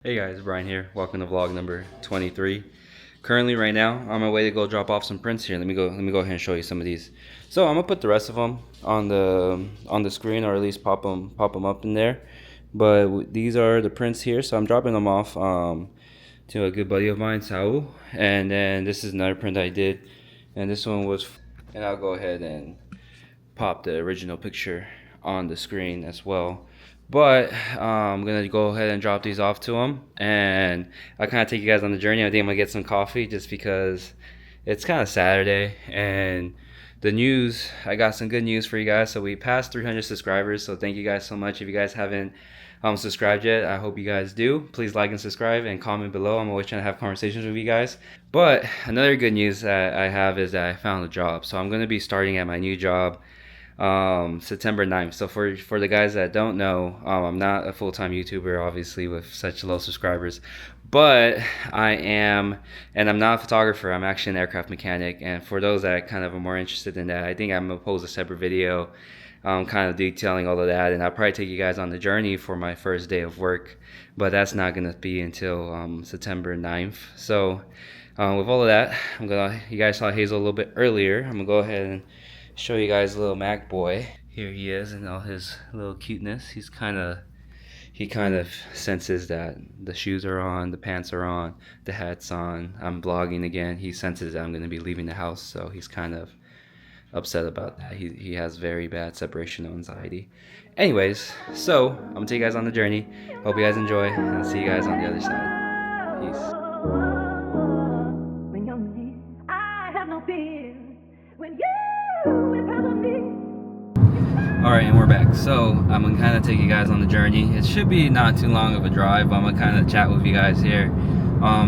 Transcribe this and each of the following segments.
Hey guys, Brian here. Welcome to vlog number 23. Currently, right now, on my way to go drop off some prints here. Let me go ahead and show you some of these. So I'm gonna put the rest of them on the screen, or at least pop them up in there. But these are the prints here. So I'm dropping them off to a good buddy of mine, Saul. And then this is another print I did, and this one was. And I'll go ahead and pop the original picture on the screen as well. But I'm gonna go ahead and drop these off to him, and I'll kind of take you guys on the journey. I think I'm gonna get some coffee just because it's kind of Saturday, and the news, I got some good news for you guys. So we passed 300 subscribers, so thank you guys so much. If you guys haven't subscribed yet, I hope you guys do. Please like and subscribe and comment below. I'm always trying to have conversations with you guys. But another good news that I have is that I found a job. So I'm gonna be starting at my new job September 9th. So for the guys that don't know, I'm not a full-time YouTuber, obviously, with such low subscribers, but I am, and I'm not a photographer. I'm actually an aircraft mechanic. And for those that kind of are more interested in that, I think I'm gonna post a separate video kind of detailing all of that, and I'll probably take you guys on the journey for my first day of work, but that's not gonna be until September 9th. So with all of that, you guys saw Hazel a little bit earlier. I'm gonna go ahead and show you guys little Mac boy. Here he is in all his little cuteness. He kind of senses that the shoes are on, the pants are on, the hat's on. I'm vlogging again. He senses that I'm going to be leaving the house, so he's kind of upset about that. He has very bad separation anxiety. Anyways, so I'm gonna take you guys on the journey. Hope you guys enjoy, and I'll see you guys on the other side. Peace. Alright, and we're back. So I'm gonna kind of take you guys on the journey. It should be not too long of a drive, but I'm gonna kind of chat with you guys here.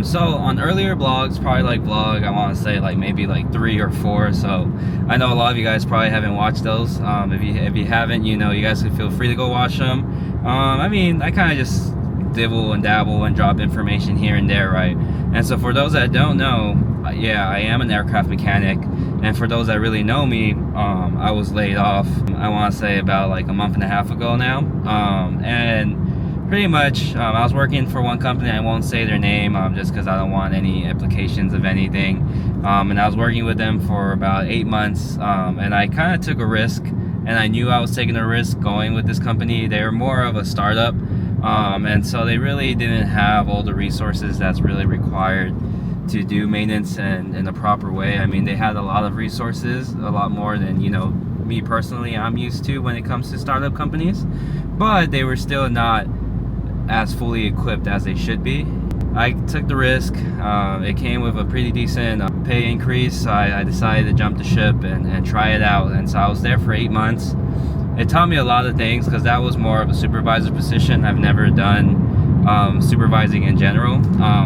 So on earlier vlogs, probably like vlog, I want to say like maybe like 3 or 4. So I know a lot of you guys probably haven't watched those. If you haven't, you guys can feel free to go watch them. I mean, I kind of just dibble and dabble and drop information here and there, right? And so for those that don't know, yeah, I am an aircraft mechanic. And for those that really know me, I was laid off, I want to say about like a month and a half ago now. And pretty much, I was working for one company. I won't say their name just because I don't want any implications of anything. And I was working with them for about 8 months. And I kind of took a risk, and I knew I was taking a risk going with this company. They were more of a startup. And so they really didn't have all the resources that's really required to do maintenance in a proper way. I mean, they had a lot of resources, a lot more than me personally I'm used to when it comes to startup companies, but they were still not as fully equipped as they should be. I took the risk. It came with a pretty decent pay increase, so I decided to jump the ship and try it out. And so I was there for 8 months. It taught me a lot of things because that was more of a supervisor position. I've never done supervising in general,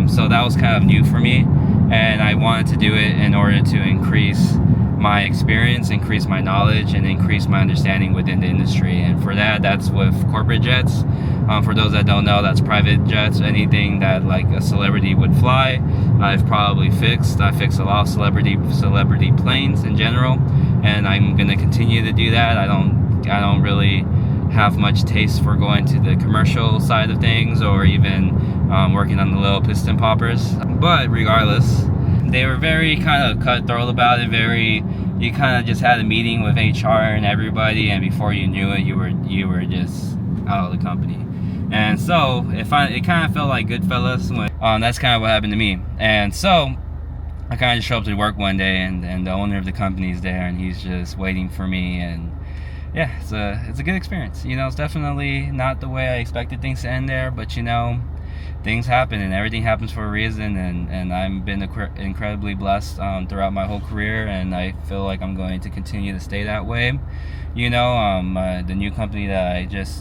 so that was kind of new for me, and I wanted to do it in order to increase my experience, increase my knowledge, and increase my understanding within the industry. And for that, that's with corporate jets. For those that don't know, that's private jets. Anything that like a celebrity would fly, I've probably fixed. I fixed a lot of celebrity planes in general, and I'm gonna continue to do that. I don't really have much taste for going to the commercial side of things, or even working on the little piston poppers. But regardless, they were very kind of cutthroat about it. You kind of just had a meeting with HR and everybody, and before you knew it, you were just out of the company. And so it kind of felt like Goodfellas when that's kind of what happened to me. And so I kind of just show up to work one day, and the owner of the company is there, and he's just waiting for me. And yeah, it's a good experience. It's definitely not the way I expected things to end there, but things happen, and everything happens for a reason, and I've been incredibly blessed throughout my whole career, and I feel like I'm going to continue to stay that way. The new company that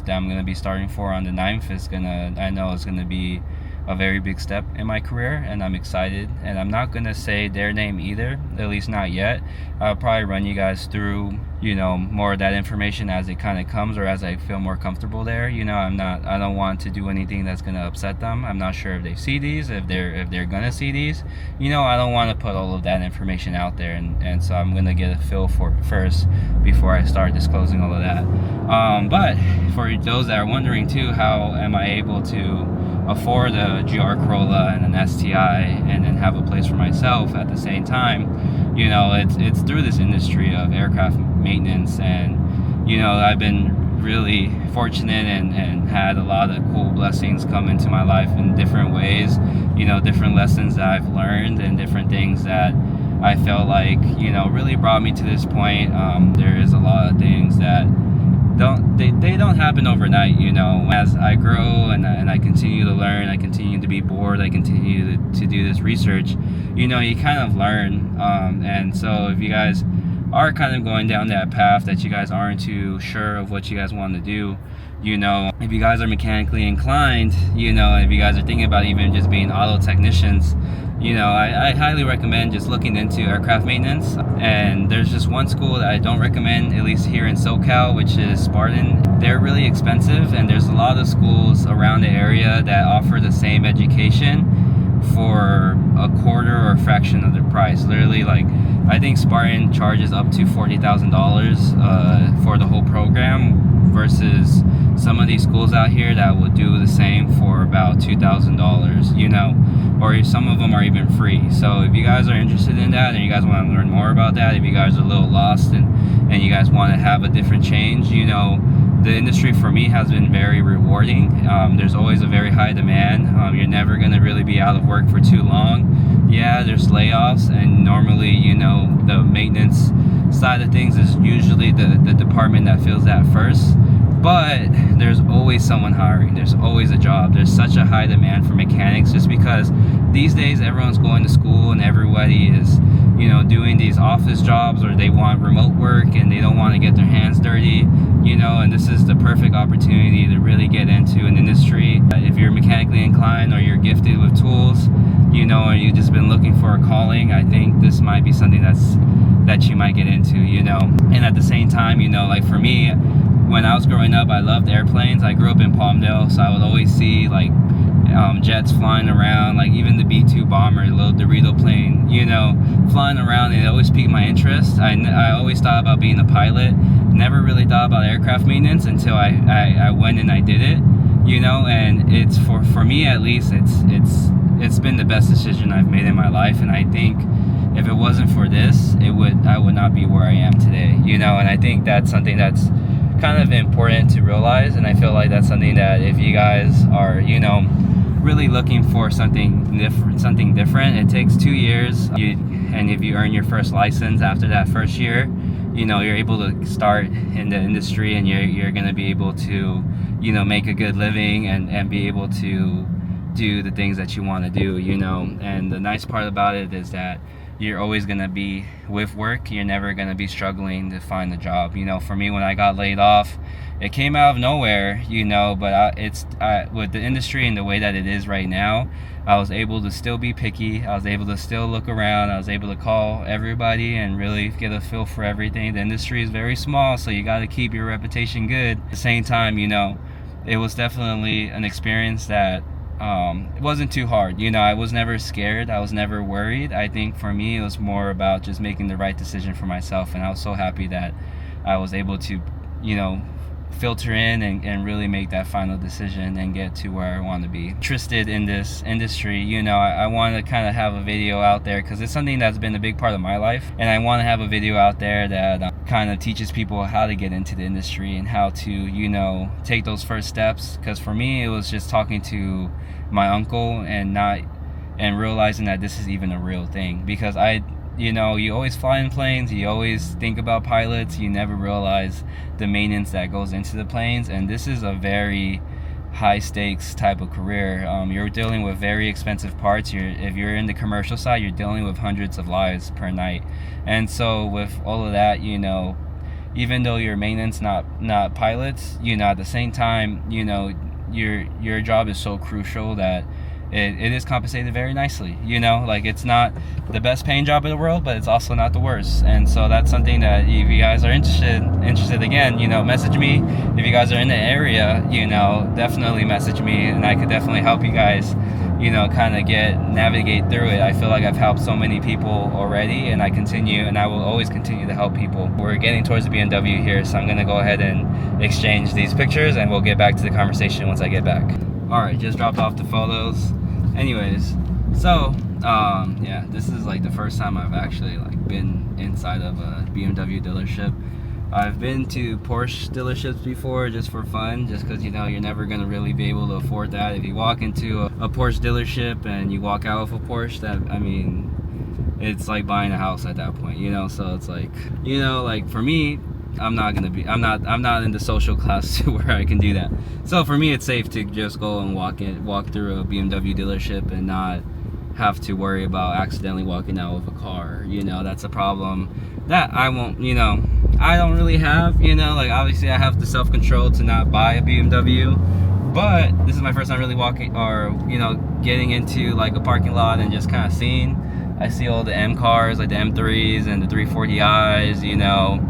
I'm going to be starting for on the 9th I know it's going to be a very big step in my career, and I'm excited. And I'm not gonna say their name either, at least not yet. I'll probably run you guys through more of that information as it kind of comes, or as I feel more comfortable there. I don't want to do anything that's gonna upset them. I'm not sure if they see these, if they're gonna see these. I don't want to put all of that information out there, and so I'm gonna get a feel for it first before I start disclosing all of that. But for those that are wondering too, how am I able to afford a GR Corolla and an STI and then have a place for myself at the same time, you know, it's through this industry of aircraft maintenance. And you know, I've been really fortunate and had a lot of cool blessings come into my life in different ways, you know, different lessons that I've learned and different things that I felt like, you know, really brought me to this point. There is a lot of things that they don't happen overnight, you know. As I grow and I continue to learn, I continue to be bored, I continue to do this research, you know, you kind of learn. And so if you guys are kind of going down that path that you guys aren't too sure of what you guys want to do, you know, if you guys are mechanically inclined, you know, if you guys are thinking about even just being auto technicians, you know, I highly recommend just looking into aircraft maintenance. And there's just one school that I don't recommend, at least here in SoCal, which is Spartan. They're really expensive, and there's a lot of schools around the area that offer the same education for a quarter or a fraction of the price. Literally, like, I think Spartan charges up to $40,000 for the whole program, versus some of these schools out here that will do the same for about $2,000, you know, or some of them are even free. So if you guys are interested in that and you guys want to learn more about that, if you guys are a little lost and you guys want to have a different change, you know, the industry for me has been very rewarding. There's always a very high demand. You're never going to really be out of work for too long. Yeah, there's layoffs, and normally, you know, the maintenance side of things is usually the department that feels that first. But there's always someone hiring. There's always a job. There's such a high demand for mechanics, just because these days everyone's going to school and everybody is, you know, doing these office jobs, or they want remote work and they don't want to get their hands dirty, you know. And this is the perfect opportunity to really get into an industry. If you're mechanically inclined, or you're gifted with tools, you know, or you've just been looking for a calling, I think this might be something that you might get into, you know. And at the same time, you know, like for me, when I was growing up, I loved airplanes. I grew up in Palmdale, so I would always see like jets flying around, like even the B-2 bomber, the little Dorito plane, you know, flying around. And it always piqued my interest. I always thought about being a pilot. Never really thought about aircraft maintenance until I went and I did it, you know. And it's for me at least, it's been the best decision I've made in my life. And I think if it wasn't for this, I would not be where I am today, you know. And I think that's something that's kind of important to realize. And I feel like that's something that if you guys are, you know, really looking for something different, it takes 2 years. And if you earn your first license after that first year, you know, you're able to start in the industry, and you're going to be able to, you know, make a good living and be able to do the things that you want to do, you know. And the nice part about it is that you're always going to be with work. You're never going to be struggling to find a job. You know, for me, when I got laid off, it came out of nowhere, you know, but with the industry and the way that it is right now, I was able to still be picky. I was able to still look around. I was able to call everybody and really get a feel for everything. The industry is very small, so you got to keep your reputation good. At the same time, you know, it was definitely an experience that it wasn't too hard. You know, I was never scared. I was never worried. I think for me, it was more about just making the right decision for myself. And I was so happy that I was able to, you know, filter in and really make that final decision and get to where I want to be. Interested in this industry, you know, I want to kind of have a video out there because it's something that's been a big part of my life. And I want to have a video out there that kind of teaches people how to get into the industry and how to, you know, take those first steps. Because for me, it was just talking to my uncle and realizing that this is even a real thing. Because you know, you always fly in planes, you always think about pilots, you never realize the maintenance that goes into the planes. And this is a very high stakes type of career. You're dealing with very expensive parts. If you're in the commercial side, you're dealing with hundreds of lives per night. And so with all of that, you know, even though you're maintenance, not pilots, you know, at the same time, you know, your job is so crucial that it is compensated very nicely, you know. Like, it's not the best paying job in the world, but it's also not the worst. And so that's something that if you guys are interested again, you know, message me. If you guys are in the area, you know, definitely message me, and I could definitely help you guys, you know, kind of navigate through it. I feel like I've helped so many people already, and I will always continue to help people. We're getting towards the BMW here, so I'm going to go ahead and exchange these pictures, and we'll get back to the conversation once I get back. All right, just dropped off the photos. Anyways, so yeah, this is like the first time I've actually like been inside of a BMW dealership. I've been to Porsche dealerships before just for fun, just because, you know, you're never going to really be able to afford that. If you walk into a Porsche dealership and you walk out with a Porsche, that, I mean, it's like buying a house at that point, you know. So it's like, you know, like for me, I'm not in the social class to where I can do that. So for me, it's safe to just go and walk through a BMW dealership and not have to worry about accidentally walking out with a car. You know, that's a problem that I won't, you know, I don't really have, you know. Like, obviously I have the self-control to not buy a BMW, but this is my first time really walking, or, you know, getting into like a parking lot and just kind of seeing. I see all the M cars, like the M3s and the 340i's, you know,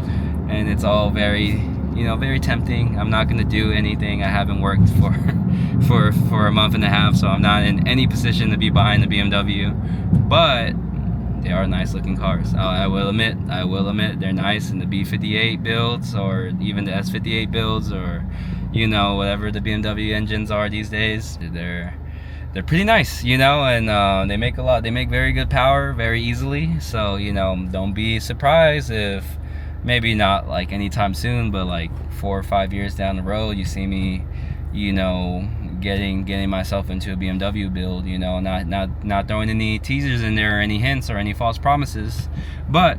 and it's all very, you know, very tempting. I'm not gonna do anything. I haven't worked for a month and a half, so I'm not in any position to be buying the BMW, but they are nice looking cars. I will admit they're nice. In the B58 builds, or even the S58 builds, or, you know, whatever the BMW engines are these days, they're pretty nice, you know. And they make very good power very easily. So, you know, don't be surprised if maybe not like anytime soon, but like 4 or 5 years down the road, you see me, you know, getting myself into a BMW build, you know, not throwing any teasers in there or any hints or any false promises, but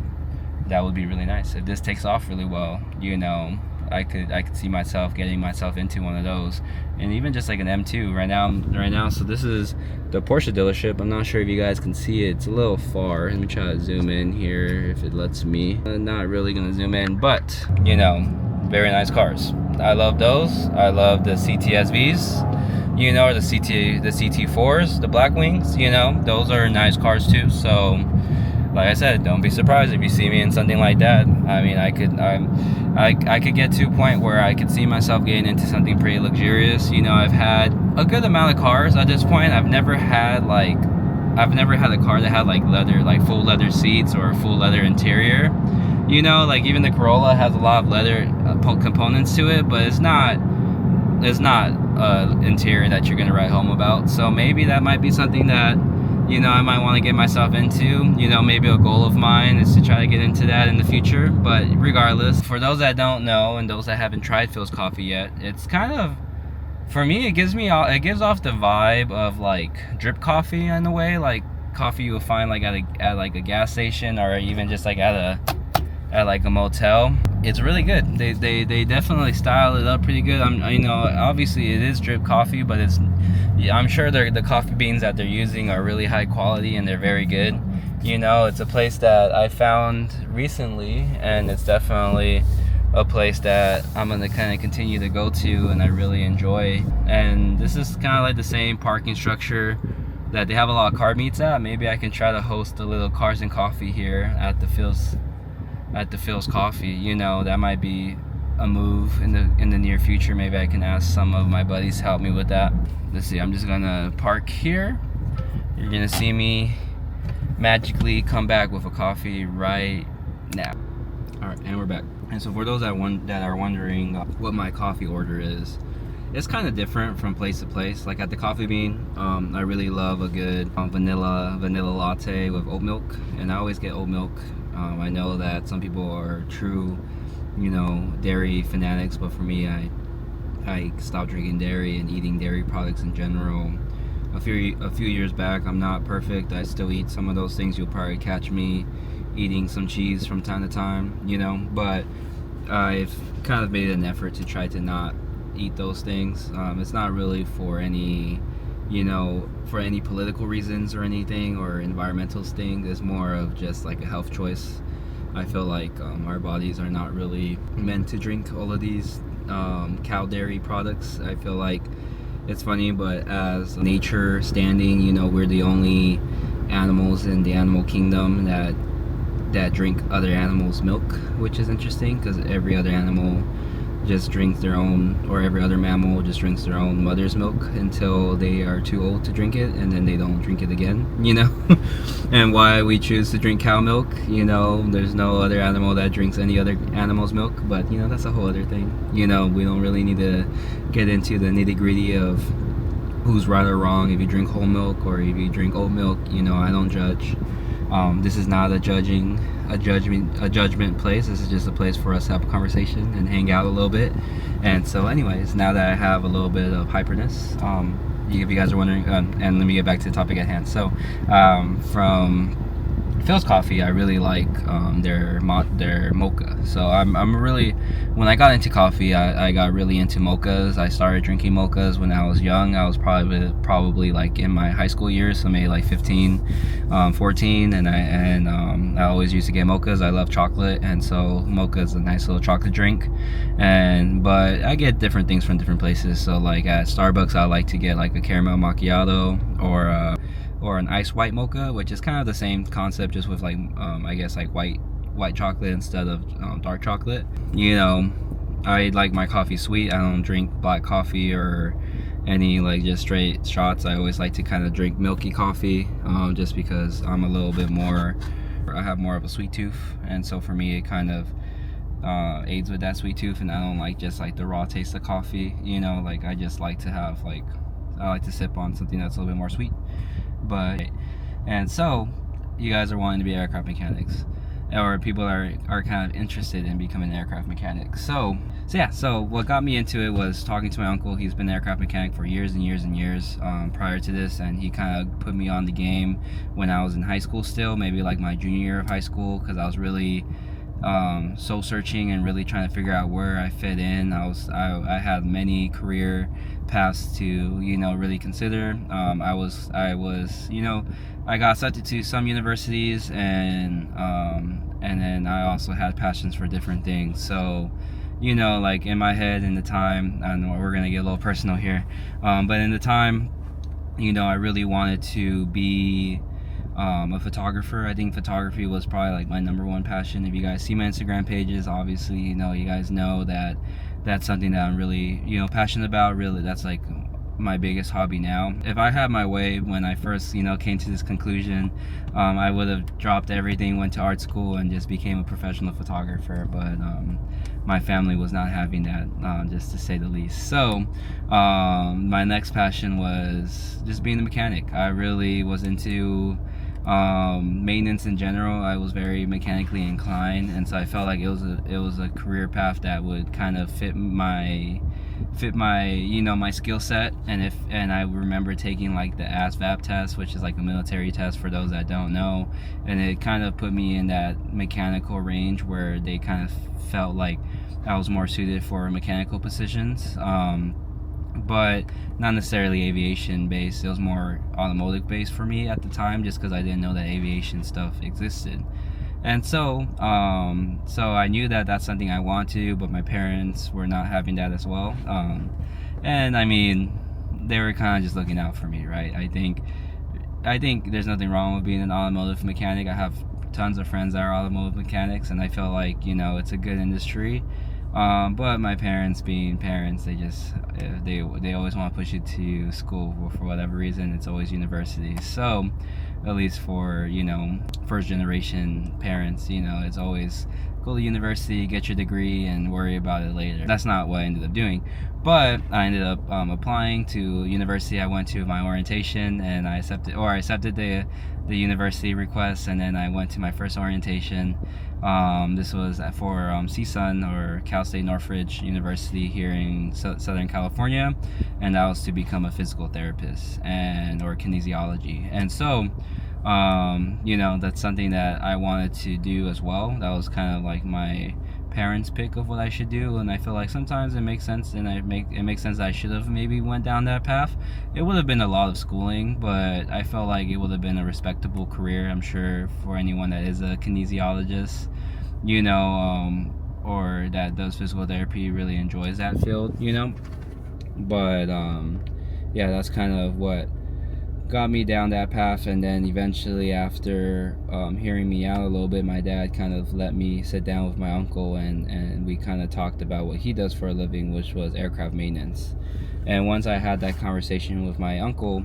that would be really nice if this takes off really well. You know, I could see myself getting myself into one of those, and even just like an M2 right now. So this is the Porsche dealership. I'm not sure if you guys can see it. It's a little far. Let me try to zoom in here if it lets me. I'm not really gonna zoom in, but, you know, very nice cars. I love those. I love the CTSVs, you know, or the CT4s, the black wings, you know, those are nice cars too. So like I said, don't be surprised if you see me in something like that. I mean, I could get to a point where I could see myself getting into something pretty luxurious. You know, I've had a good amount of cars at this point. I've never had a car that had like leather, like full leather seats or a full leather interior. You know, like even the Corolla has a lot of leather components to it, but it's not interior that you're gonna write home about. So maybe that might be something that, you know, I might want to get myself into. You know, maybe a goal of mine is to try to get into that in the future. But regardless, for those that don't know and those that haven't tried Philz Coffee yet, it's kind of, for me, it gives off the vibe of like drip coffee in a way, like coffee you would find like at like a gas station, or even just like at like a motel. It's really good. They definitely style it up pretty good. You know, obviously it is drip coffee, but I'm sure the coffee beans that they're using are really high quality and they're very good. You know, it's a place that I found recently, and it's definitely a place that I'm gonna kind of continue to go to, and I really enjoy. And this is kind of like the same parking structure that they have a lot of car meets at. Maybe I can try to host a little cars and coffee here at the Philz Coffee. You know, that might be a move in the near future. Maybe I can ask some of my buddies to help me with that. Let's see, I'm just gonna park here. You're gonna see me magically come back with a coffee right now. All right, and we're back. And so for those that are wondering what my coffee order is, it's kind of different from place to place. Like at the Coffee Bean, I really love a good vanilla latte with oat milk, and I always get oat milk. I know that some people are true, you know, dairy fanatics, but for me, I stopped drinking dairy and eating dairy products in general a few years back. I'm not perfect. I still eat some of those things. You'll probably catch me eating some cheese from time to time, you know, but I've kind of made an effort to try to not eat those things. It's not really for any, you know, for any political reasons or anything, or environmental thing. It's more of just like a health choice. I feel like our bodies are not really meant to drink all of these cow dairy products. I feel like it's funny, but as nature standing, you know, we're the only animals in the animal kingdom that drink other animals' milk, which is interesting, because every other animal just drinks their own, or every other mammal just drinks their own mother's milk until they are too old to drink it, and then they don't drink it again, you know. And why we choose to drink cow milk, you know, there's no other animal that drinks any other animal's milk, but, you know, that's a whole other thing. You know, we don't really need to get into the nitty-gritty of who's right or wrong. If you drink whole milk or if you drink oat milk, you know, I don't judge. This is not a judgment place. This is just a place for us to have a conversation and hang out a little bit. And so anyways, now that I have a little bit of hyperness, if you guys are wondering, and let me get back to the topic at hand. So from Phil's Coffee, I really like their mocha. So I'm really, when I got into coffee, I got really into mochas. I started drinking mochas when I was young. I was probably like in my high school years, so maybe like 15, 14, and I always used to get mochas. I love chocolate, and so mocha is a nice little chocolate drink. But I get different things from different places. So like at Starbucks, I like to get like a caramel macchiato or an ice white mocha, which is kind of the same concept, just with like I guess like white chocolate instead of dark chocolate. You know, I like my coffee sweet. I don't drink black coffee or any like just straight shots. I always like to kind of drink milky coffee, just because I'm a little bit more, I have more of a sweet tooth, and so for me it kind of aids with that sweet tooth, and I don't like just like the raw taste of coffee, you know, like I just like to have like, I like to sip on something that's a little bit more sweet. And so you guys are wanting to be aircraft mechanics, or people are kind of interested in becoming an aircraft mechanic. So what got me into it was talking to my uncle. He's been an aircraft mechanic for years and years and years prior to this, and he kind of put me on the game when I was in high school still, maybe like my junior year of high school, because I was really soul searching and really trying to figure out where I fit in. I had many career paths to, you know, really consider. I was you know, I got accepted to some universities, and then I also had passions for different things. So, you know, like in my head in the time, I know we're gonna get a little personal here, but in the time, you know, I really wanted to be a photographer. I think photography was probably like my #1 passion. If you guys see my Instagram pages, obviously, you know, you guys know that that's something that I'm really, you know, passionate about. Really, that's like my biggest hobby now. If I had my way when I first, you know, came to this conclusion, I would have dropped everything, went to art school, and just became a professional photographer. But my family was not having that, just to say the least. So my next passion was just being a mechanic. I really was into maintenance in general. I was very mechanically inclined, and so I felt like it was a career path that would kind of fit my you know, my skill set. And I remember taking like the ASVAB test, which is like a military test for those that don't know, and it kind of put me in that mechanical range where they kind of felt like I was more suited for mechanical positions, but not necessarily aviation based. It was more automotive based for me at the time, just because I didn't know that aviation stuff existed. And so I knew that that's something I wanted to do, but my parents were not having that as well. And I mean, they were kind of just looking out for me, right? I think there's nothing wrong with being an automotive mechanic. I have tons of friends that are automotive mechanics, and I feel like, you know, it's a good industry. But my parents, being parents, they always want to push you to school for whatever reason. It's always university. So at least for, you know, first generation parents, you know, it's always go to university, get your degree, and worry about it later. That's not what I ended up doing, but I ended up applying to university. I went to my orientation, and I accepted the university request, and then I went to my first orientation. This was for CSUN, or Cal State Northridge University, here in Southern California, and that was to become a physical therapist or kinesiology. And so you know, that's something that I wanted to do as well. That was kind of like my parents' pick of what I should do, and I feel like sometimes it makes sense, and it makes sense that I should have maybe went down that path. It would have been a lot of schooling, but I felt like it would have been a respectable career, I'm sure, for anyone that is a kinesiologist, you know, or that does physical therapy, really enjoys that field, you know. But yeah, that's kind of what got me down that path. And then eventually, after hearing me out a little bit, my dad kind of let me sit down with my uncle, and we kind of talked about what he does for a living, which was aircraft maintenance. And once I had that conversation with my uncle,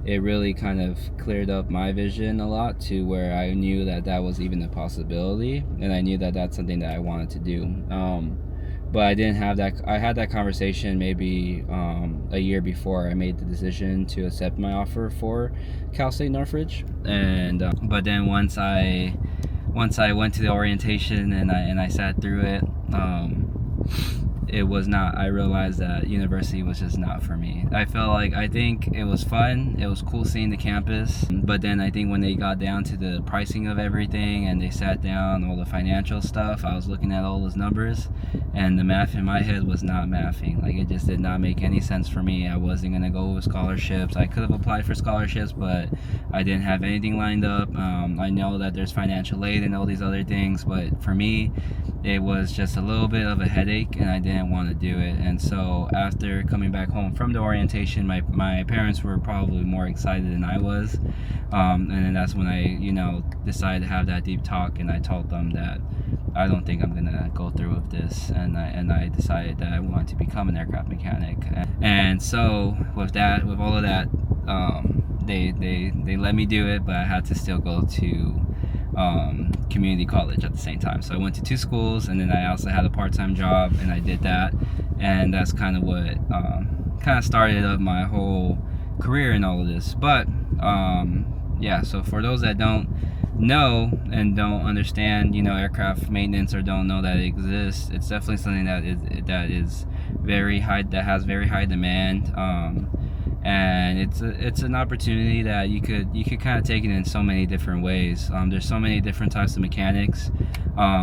it really kind of cleared up my vision a lot, to where I knew that that was even a possibility, and I knew that that's something that I wanted to do. but I didn't have that. I had that conversation maybe a year before I made the decision to accept my offer for Cal State Northridge. And but then once I went to the orientation and I sat through it, it was not, I realized that university was just not for me. I think it was fun, it was cool seeing the campus, but then I think when they got down to the pricing of everything and they sat down all the financial stuff, I was looking at all those numbers and the math in my head was not mathing. Like, it just did not make any sense for me. I wasn't gonna go with scholarships. I could have applied for scholarships, but I didn't have anything lined up. I know that there's financial aid and all these other things, but for me it was just a little bit of a headache and I didn't want to do it. And so after coming back home from the orientation, my parents were probably more excited than I was, and then that's when I decided to have that deep talk, and I told them that I don't think I'm gonna go through with this, and I decided that I wanted to become an aircraft mechanic. And so with all of that, they let me do it, but I had to still go to community college at the same time. So I went to 2 schools, and then I also had a part-time job, and I did that, and that's kind of what kind of started up my whole career in all of this. But yeah, so for those that don't know and don't understand aircraft maintenance, or don't know that it exists, it's definitely something that is very high, that has very high demand, and it's an opportunity that you could kind of take it in so many different ways. There's so many different types of mechanics.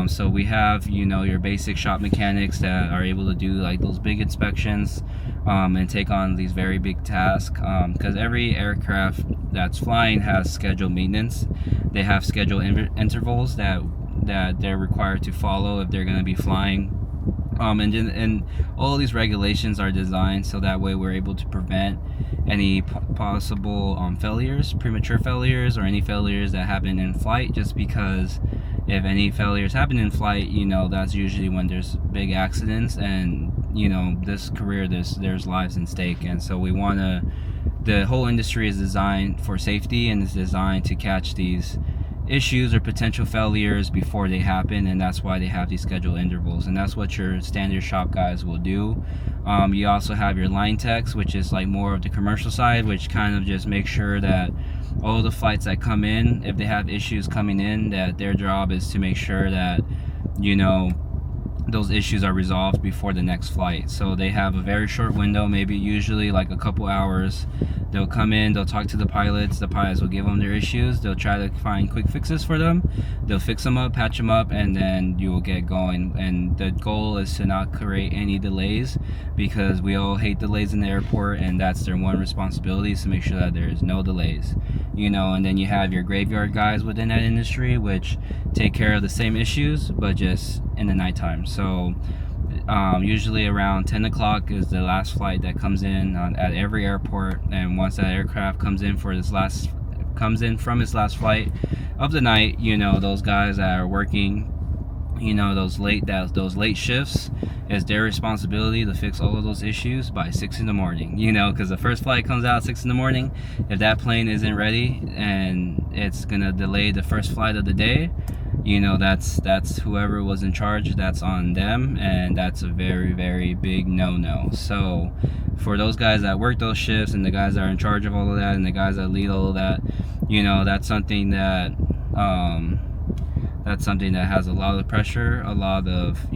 So we have your basic shop mechanics that are able to do like those big inspections, and take on these very big tasks, because every aircraft that's flying has scheduled maintenance. They have scheduled intervals that they're required to follow if they're going to be flying. And all of these regulations are designed so that way we're able to prevent any possible failures, premature failures, or any failures that happen in flight. Just because if any failures happen in flight, that's usually when there's big accidents, and this career, there's lives in stake. And so the whole industry is designed for safety, and is designed to catch these issues or potential failures before they happen, and that's why they have these scheduled intervals, and that's what your standard shop guys will do. You also have your line techs, which is like more of the commercial side, which kind of just makes sure that all the flights that come in, if they have issues coming in, that their job is to make sure that those issues are resolved before the next flight. So they have a very short window, maybe usually like a couple hours. They'll come in, they'll talk to the pilots will give them their issues, they'll try to find quick fixes for them, they'll fix them up, patch them up, and then you will get going. And the goal is to not create any delays, because we all hate delays in the airport, and that's their one responsibility, is to make sure that there's no delays. And then you have your graveyard guys within that industry, which take care of the same issues, but just in the nighttime. So usually around 10 o'clock is the last flight that comes in at every airport, and once that aircraft comes in from its last flight of the night, those guys that are working those late shifts, it's their responsibility to fix all of those issues by 6 in the morning, because the first flight comes out at 6 in the morning. If that plane isn't ready and it's gonna delay the first flight of the day, that's whoever was in charge, that's on them, and that's a very, very big no-no. So for those guys that work those shifts, and the guys that are in charge of all of that, and the guys that lead all of that, that's something that has a lot of pressure, a lot of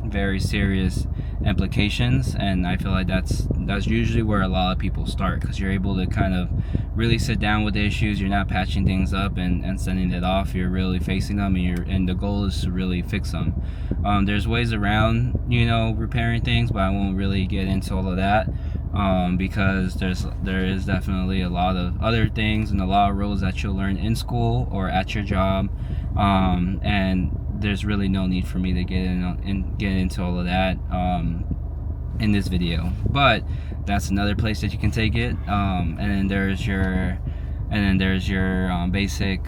very serious implications. And I feel like that's usually where a lot of people start, because you're able to kind of really sit down with the issues. You're not patching things up and sending it off. You're really facing them, and the goal is to really fix them. There's ways around repairing things, but I won't really get into all of that, because there is definitely a lot of other things and a lot of rules that you'll learn in school or at your job, and there's really no need for me to get into all of that in this video. But that's another place that you can take it. And then there's your basic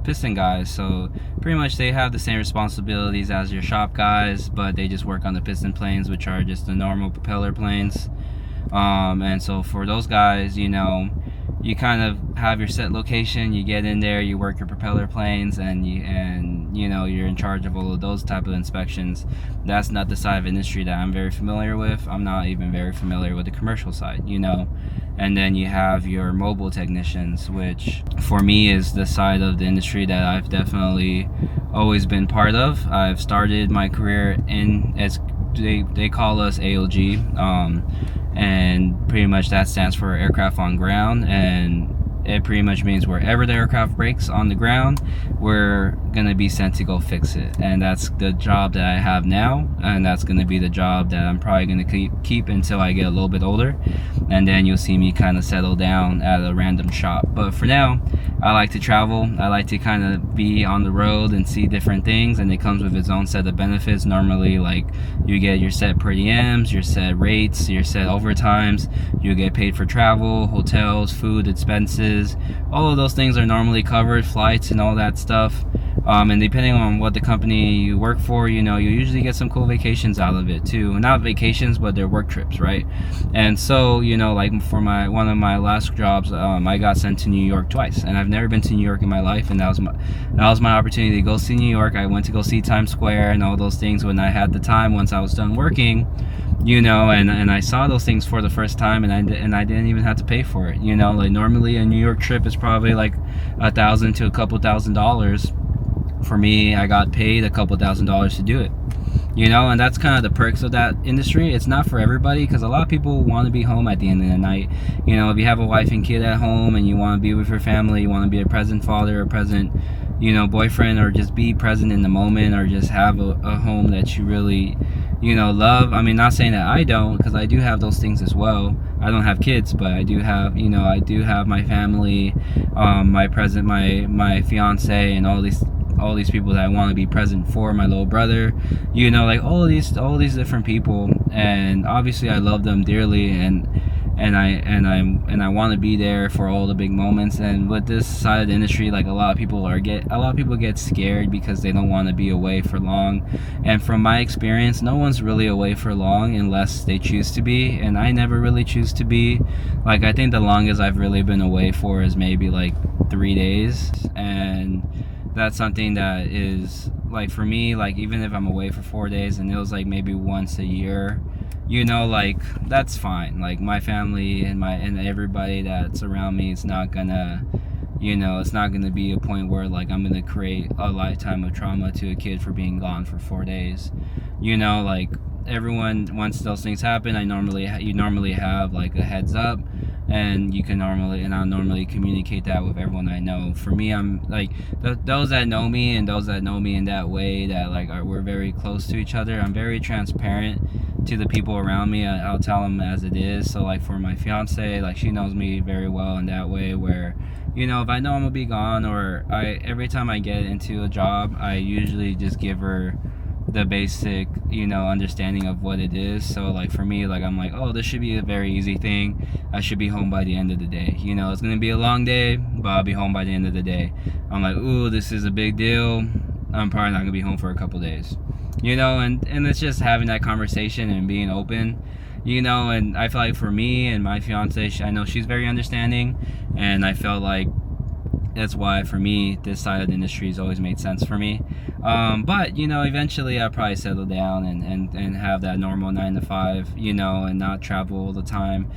piston guys. So pretty much they have the same responsibilities as your shop guys, but they just work on the piston planes, which are just the normal propeller planes. And so for those guys, you kind of have your set location, you get in there, you work your propeller planes, and you know, you're in charge of all of those type of inspections. That's not the side of industry that I'm very familiar with. I'm not even very familiar with the commercial side, you know. And then you have your mobile technicians, which for me is the side of the industry that I've definitely always been part of. I've started my career in, as they call us AOG, and pretty much that stands for aircraft on ground, and it pretty much means wherever the aircraft breaks on the ground, we're gonna be sent to go fix it. And that's the job that I have now, and that's gonna be the job that I'm probably gonna keep until I get a little bit older, and then you'll see me kind of settle down at a random shop. But for now, I like to travel. I like to kind of be on the road and see different things, and it comes with its own set of benefits. Normally, like, you get your set per diems, your set rates, your set overtimes, you get paid for travel, hotels, food, expenses. All of those things are normally covered, flights and all that stuff. And depending on what the company you work for, you know, you usually get some cool vacations out of it too. Not vacations, but they're work trips, right? And so, you know, like for one of my last jobs, I got sent to New York twice, and I've never been to New York in my life, and that was my opportunity to go see New York. I went to go see Times Square and all those things when I had the time, once I was done working, you know, and I saw those things for the first time, and I didn't even have to pay for it, you know. Like, normally a New York trip is probably like $1,000 to a couple $1,000s. For me, I got paid a couple $1,000s to do it, you know. And that's kind of the perks of that industry. It's not for everybody, because a lot of people want to be home at the end of the night. You know, if you have a wife and kid at home and you want to be with your family, you want to be a present father, a present, you know, boyfriend, or just be present in the moment, or just have a home that you really, you know, love. I mean, not saying that I don't, because I do have those things as well. I don't have kids, but I do have, you know, I do have my family, my fiance, and all these people that I want to be present for, my little brother, you know, like all these different people. And obviously I love them dearly, and I want to be there for all the big moments. And with this side of the industry, like, a lot of people get scared because they don't want to be away for long. And from my experience, no one's really away for long unless they choose to be, and I never really choose to be. Like, I think the longest I've really been away for is maybe like 3 days, and that's something that is, like, for me, like, even if I'm away for 4 days and it was like maybe once a year, you know, like, that's fine. Like, my family and everybody that's around me, it's not gonna, you know, it's not gonna be a point where, like, I'm gonna create a lifetime of trauma to a kid for being gone for 4 days. You know, like, everyone, once those things happen, you normally have like a heads up, and I'll normally communicate that with everyone I know. For me, I'm like, those that know me, and those that know me in that way, that like we're very close to each other, I'm very transparent to the people around me. I'll tell them as it is. So, like, for my fiance, like, she knows me very well in that way, where, you know, if I know I'm gonna be gone, or every time I get into a job, I usually just give her the basic, you know, understanding of what it is. So, like, for me, like, I'm like, oh, this should be a very easy thing. I should be home by the end of the day. You know, it's gonna be a long day, but I'll be home by the end of the day. I'm like, ooh, this is a big deal. I'm probably not gonna be home for a couple days. You know, and it's just having that conversation and being open, you know. And I feel like for me and my fiance, I know she's very understanding, and I felt like that's why, for me, this side of the industry has always made sense for me. But, you know, eventually I'll probably settle down and have that normal 9 to 5, you know, and not travel all the time.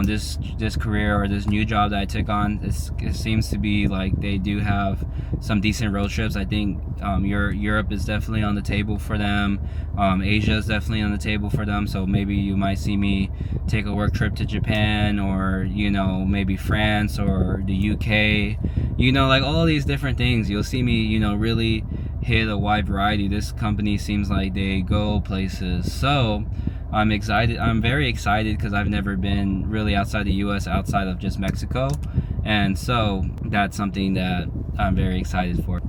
This career, or this new job that I took on, it seems to be like they do have some decent road trips. I think Europe is definitely on the table for them. Asia is definitely on the table for them. So maybe you might see me take a work trip to Japan, or, you know, maybe France or the UK. You know, like, all these different things. You'll see me, you know, really hit a wide variety. This company seems like they go places. So I'm excited. I'm very excited, because I've never been really outside the US, outside of just Mexico. And so that's something that I'm very excited for.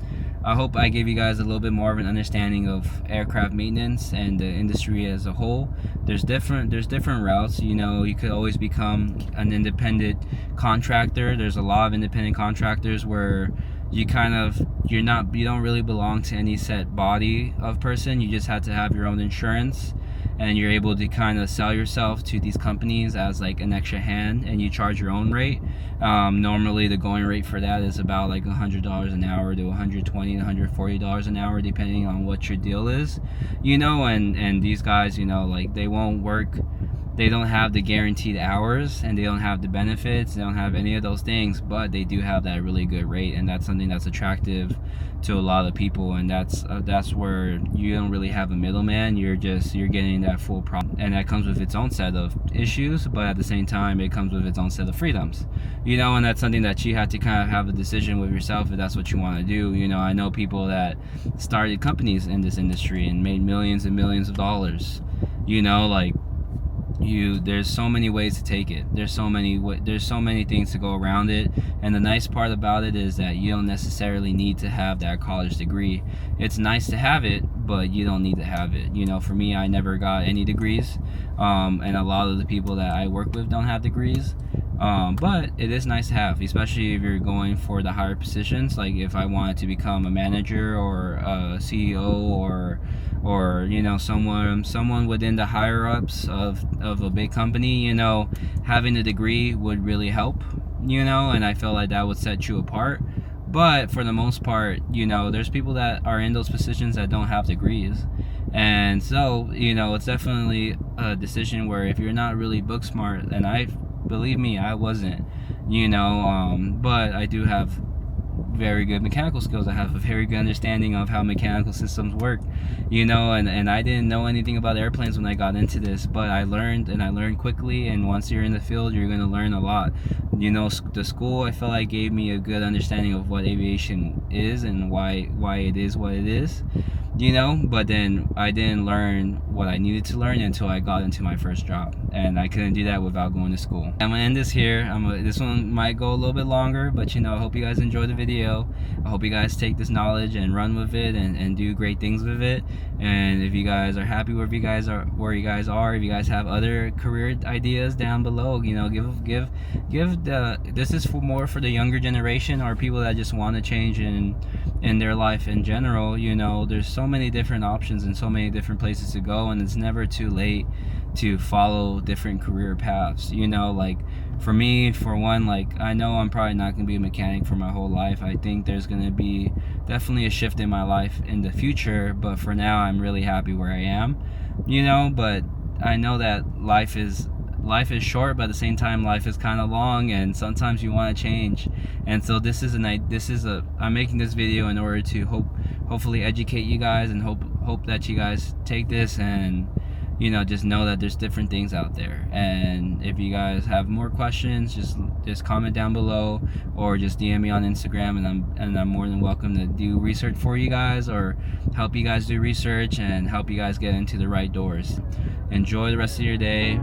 I hope I gave you guys a little bit more of an understanding of aircraft maintenance and the industry as a whole. There's different routes. You know, you could always become an independent contractor. There's a lot of independent contractors where you don't really belong to any set body of person. You just have to have your own insurance, and you're able to kind of sell yourself to these companies as like an extra hand, and you charge your own rate. Normally the going rate for that is about like $100 an hour to $120 to $140 an hour, depending on what your deal is, you know. And these guys, you know, like they won't work, they don't have the guaranteed hours, and they don't have the benefits, they don't have any of those things, but they do have that really good rate, and that's something that's attractive to a lot of people. And that's where you don't really have a middleman. You're getting that full product, and that comes with its own set of issues, but at the same time it comes with its own set of freedoms, you know. And that's something that you have to kind of have a decision with yourself if that's what you want to do, you know. I know people that started companies in this industry and made millions and millions of dollars, you know. Like, there's so many ways to take it, there's so many things to go around it. And the nice part about it is that you don't necessarily need to have that college degree. It's nice to have it, but you don't need to have it, you know. For me, I never got any degrees, and a lot of the people that I work with don't have degrees, but it is nice to have, especially if you're going for the higher positions. Like if I wanted to become a manager or a CEO, or you know, someone within the higher ups of a big company, you know, having a degree would really help, you know. And I feel like that would set you apart. But for the most part, you know, there's people that are in those positions that don't have degrees, and so, you know, it's definitely a decision where if you're not really book smart, and believe me, I wasn't, you know, but I do have very good mechanical skills. I have a very good understanding of how mechanical systems work, you know. And I didn't know anything about airplanes when I got into this, but I learned, and I learned quickly. And once you're in the field, you're going to learn a lot, you know. The school, I feel like, gave me a good understanding of what aviation is and why it is what it is, you know. But then I didn't learn what I needed to learn until I got into my first job, and I couldn't do that without going to school. I'm gonna end this here. This one might go a little bit longer, but you know, I hope you guys enjoy the video. I hope you guys take this knowledge and run with it, and do great things with it. And if you guys are happy where you guys are, if you guys have other career ideas down below, you know, this is more for the younger generation, or people that just want to change in their life in general. You know, there's so many different options and so many different places to go, and it's never too late to follow different career paths, you know. Like for me, for one, like I know I'm probably not gonna be a mechanic for my whole life. I think there's gonna be definitely a shift in my life in the future, but for now I'm really happy where I am, you know. But I know that life is short, but at the same time life is kind of long, and sometimes you want to change. And so I'm making this video in order to hopefully educate you guys, and hope that you guys take this and, you know, just know that there's different things out there. And if you guys have more questions, just comment down below, or just DM me on Instagram, and I'm more than welcome to do research for you guys, or help you guys do research and help you guys get into the right doors. Enjoy the rest of your day,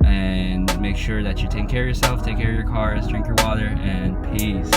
and make sure that you're taking care of yourself, take care of your cars, drink your water, and peace.